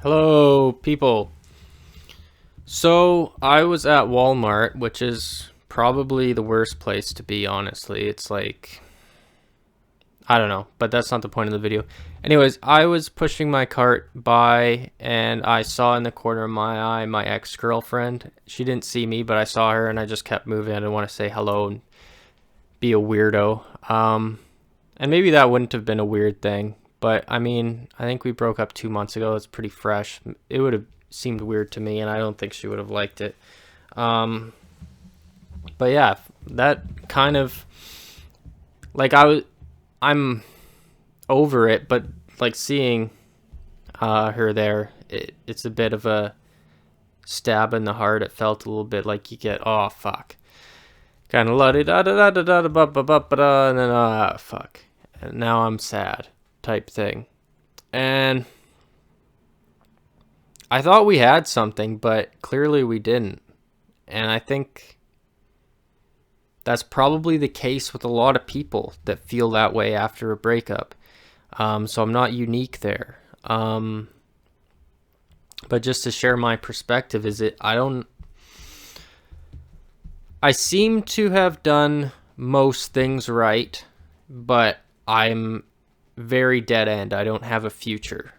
Hello, people. So, I was at Walmart, which is probably the worst place to be, honestly. It's like, I don't know, but that's not the point of the video. Anyways, I was pushing my cart by and I saw in the corner of my eye my ex-girlfriend. She didn't see me, but I saw her and I just kept moving. I didn't want to say hello and be a weirdo. And maybe that wouldn't have been a weird thing, but I mean, I think we broke up 2 months ago. It's pretty fresh. It would have seemed weird to me, and I don't think she would have liked it. Um, but yeah, that kind of like I'm over it, but like seeing her there, it's a bit of a stab in the heart. It felt a little bit like you get, oh fuck, kind of la da da da da da da ba ba ba da, and then fuck, and now I'm sad type thing. And I thought we had something, but clearly we didn't. And I think that's probably the case with a lot of people that feel that way after a breakup. So I'm not unique there. But just to share my perspective, I seem to have done most things right, but I'm very dead end. I don't have a future.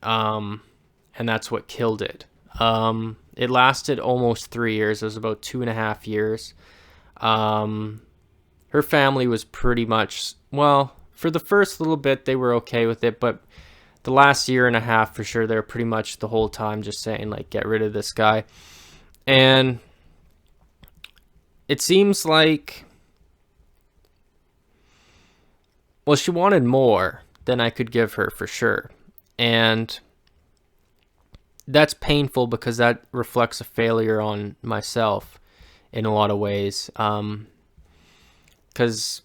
And that's what killed it. It lasted almost 3 years. It was about 2.5 years. Her family was pretty much, well, for the first little bit, they were okay with it, but the last year and a half, for sure, they were pretty much the whole time just saying, like, get rid of this guy. And it seems like, well, she wanted more than I could give her for sure. And that's painful because that reflects a failure on myself in a lot of ways. Because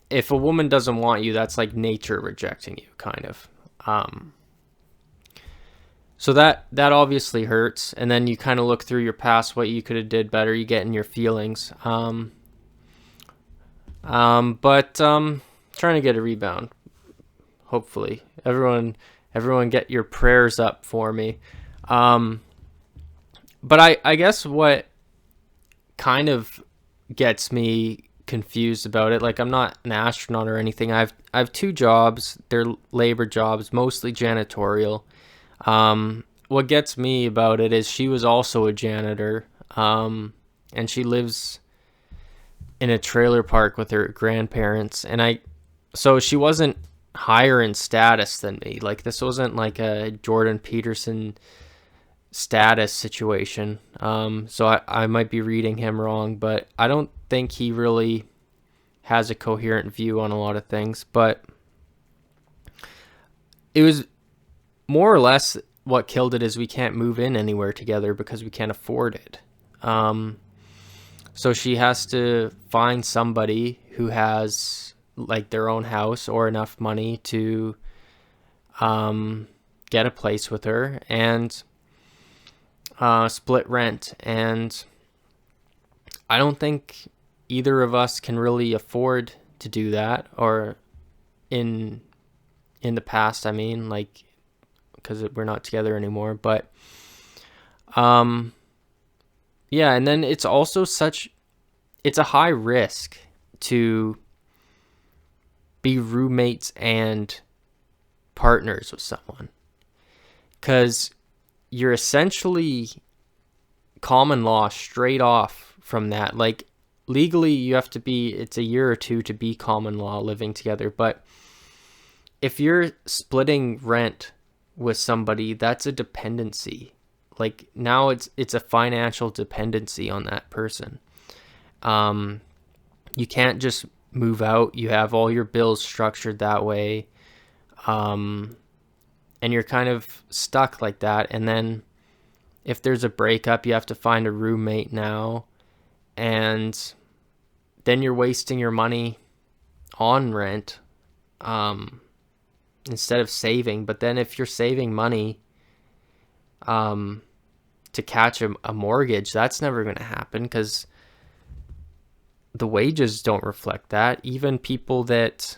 if a woman doesn't want you, that's like nature rejecting you, kind of. So that obviously hurts, and then you kind of look through your past, what you could have did better. You get in your feelings. But trying to get a rebound. Hopefully, everyone get your prayers up for me. But I guess what kind of gets me confused about it, like, I'm not an astronaut or anything. I have two jobs. They're labor jobs, mostly janitorial. What gets me about it is she was also a janitor, and she lives in a trailer park with her grandparents, and so she wasn't higher in status than me. Like, this wasn't like a Jordan Peterson status situation. So I might be reading him wrong, but I don't think he really has a coherent view on a lot of things. But it was more or less what killed it is we can't move in anywhere together because we can't afford it. So she has to find somebody who has like their own house or enough money to get a place with her and split rent. And I don't think either of us can really afford to do that, or in the past, I mean, like, because we're not together anymore. But yeah, and then it's also it's a high risk to be roommates and partners with someone, because you're essentially common law straight off from that. Like, legally you have to be, it's a year or two to be common law living together, but if you're splitting rent with somebody, that's a dependency. Like, now it's a financial dependency on that person. You can't just move out. You have all your bills structured that way. And you're kind of stuck like that. And then if there's a breakup, you have to find a roommate now. And then you're wasting your money on rent instead of saving. But then if you're saving money to catch a mortgage, that's never going to happen because the wages don't reflect that. Even people that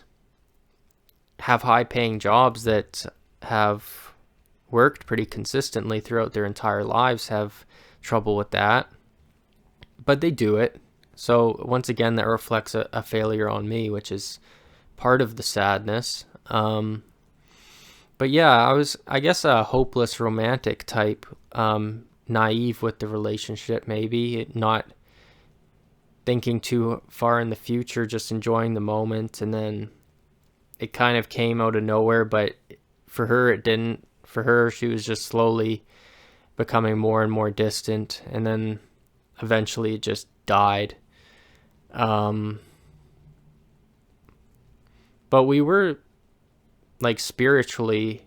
have high paying jobs that have worked pretty consistently throughout their entire lives have trouble with that, but they do it. So once again, that reflects a failure on me, which is part of the sadness. But yeah, I guess, a hopeless romantic type, naive with the relationship, maybe not thinking too far in the future, just enjoying the moment. And then it kind of came out of nowhere, but for her, it didn't. For her, she was just slowly becoming more and more distant, and then eventually it just died. But we were like spiritually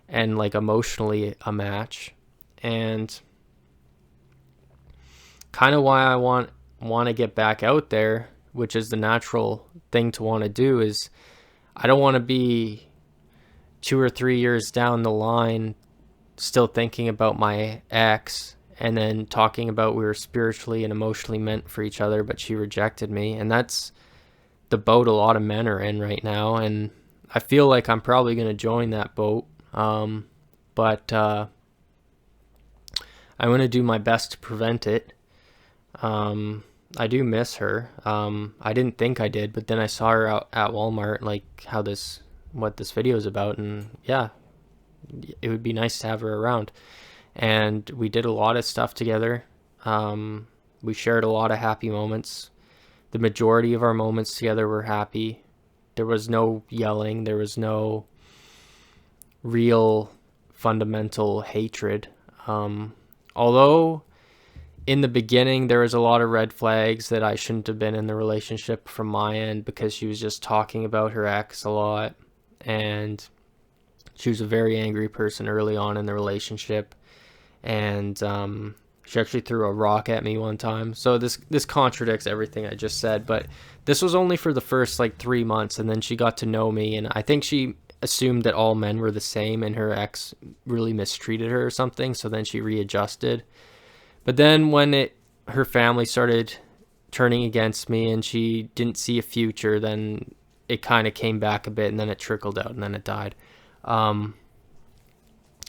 and like emotionally a match, and kind of why I want to get back out there, which is the natural thing to want to do, is I don't want to be 2 or 3 years down the line still thinking about my ex and then talking about we were spiritually and emotionally meant for each other, but she rejected me. And that's the boat a lot of men are in right now, and I feel like I'm probably going to join that boat. But I'm going to do my best to prevent it. I do miss her. I didn't think I did, but then I saw her out at Walmart, like what this video is about, and yeah, it would be nice to have her around. And we did a lot of stuff together. We shared a lot of happy moments. The majority of our moments together were happy. There was no yelling. There was no real fundamental hatred. Although in the beginning there was a lot of red flags that I shouldn't have been in the relationship from my end, because she was just talking about her ex a lot, and she was a very angry person early on in the relationship, and she actually threw a rock at me one time. So this contradicts everything I just said, but this was only for the first like 3 months, and then she got to know me, and I think she assumed that all men were the same and her ex really mistreated her or something, so then she readjusted. But then when her family started turning against me and she didn't see a future, then it kind of came back a bit, and then it trickled out, and then it died.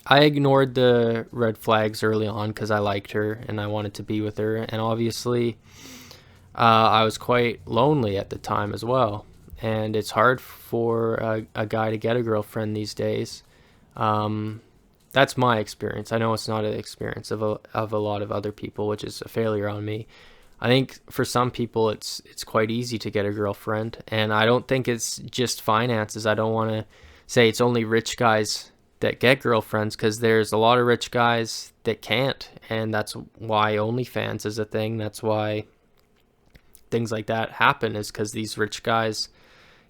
I ignored the red flags early on because I liked her and I wanted to be with her, and obviously I was quite lonely at the time as well, and it's hard for a guy to get a girlfriend these days. That's my experience. I know it's not an experience of a lot of other people, which is a failure on me. I think for some people it's quite easy to get a girlfriend, and I don't think it's just finances. I don't want to say it's only rich guys that get girlfriends, because there's a lot of rich guys that can't, and that's why OnlyFans is a thing. That's why things like that happen, is because these rich guys,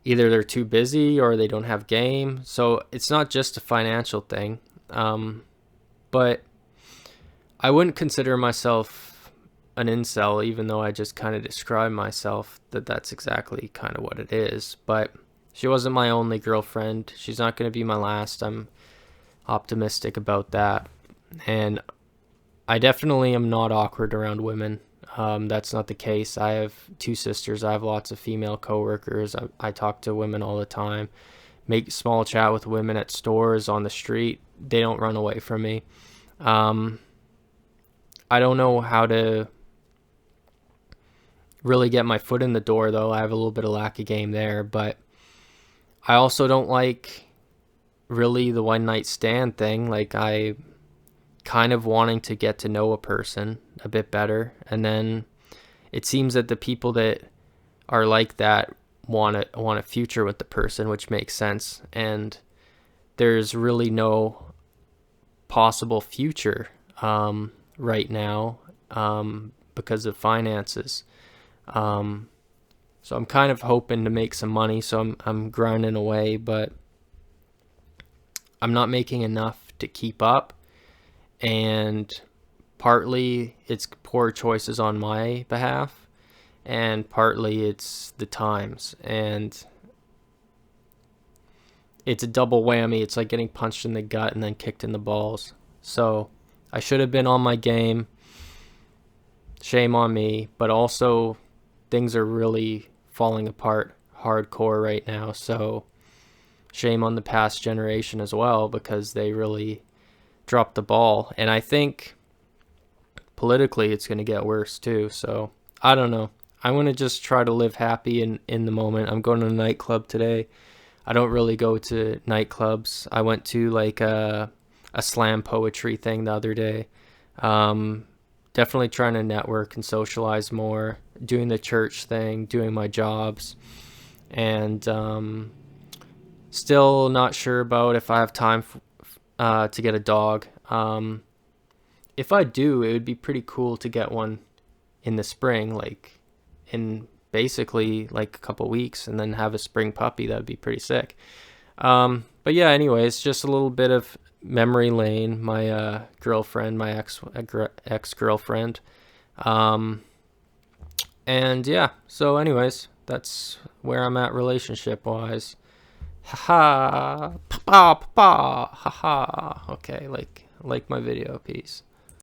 either they're too busy or they don't have game. So it's not just a financial thing. But I wouldn't consider myself an incel, even though I just kind of described myself that's exactly kind of what it is. But she wasn't my only girlfriend. She's not going to be my last. I'm optimistic about that. And I definitely am not awkward around women. That's not the case. I have 2 sisters. I have lots of female coworkers. I talk to women all the time. Make small chat with women at stores, on the street. They don't run away from me. I don't know how to really get my foot in the door, though. I have a little bit of lack of game there, but I also don't like really the one night stand thing. Like, I kind of wanting to get to know a person a bit better, and then it seems that the people that are like that want a future with the person, which makes sense, and there's really no possible future right now because of finances. So I'm kind of hoping to make some money, so I'm grinding away, but I'm not making enough to keep up, and partly it's poor choices on my behalf, and partly it's the times, and it's a double whammy. It's like getting punched in the gut and then kicked in the balls. So I should have been on my game. Shame on me, but also things are really falling apart hardcore right now, so shame on the past generation as well, because they really dropped the ball, and I think politically it's going to get worse too. So I don't know. I want to just try to live happy in the moment. I'm going to a nightclub today. I don't really go to nightclubs. I went to like a slam poetry thing the other day. Definitely trying to network and socialize more, doing the church thing, doing my jobs, and still not sure about if I have time to get a dog. If I do, it would be pretty cool to get one in the spring, like in basically like a couple weeks, and then have a spring puppy. That would be pretty sick. But yeah, anyways, just a little bit of memory lane. My girlfriend, my ex-girlfriend. And yeah, so anyways, that's where I'm at relationship wise. Haha, papa, papa, haha. Okay, like my video. Peace.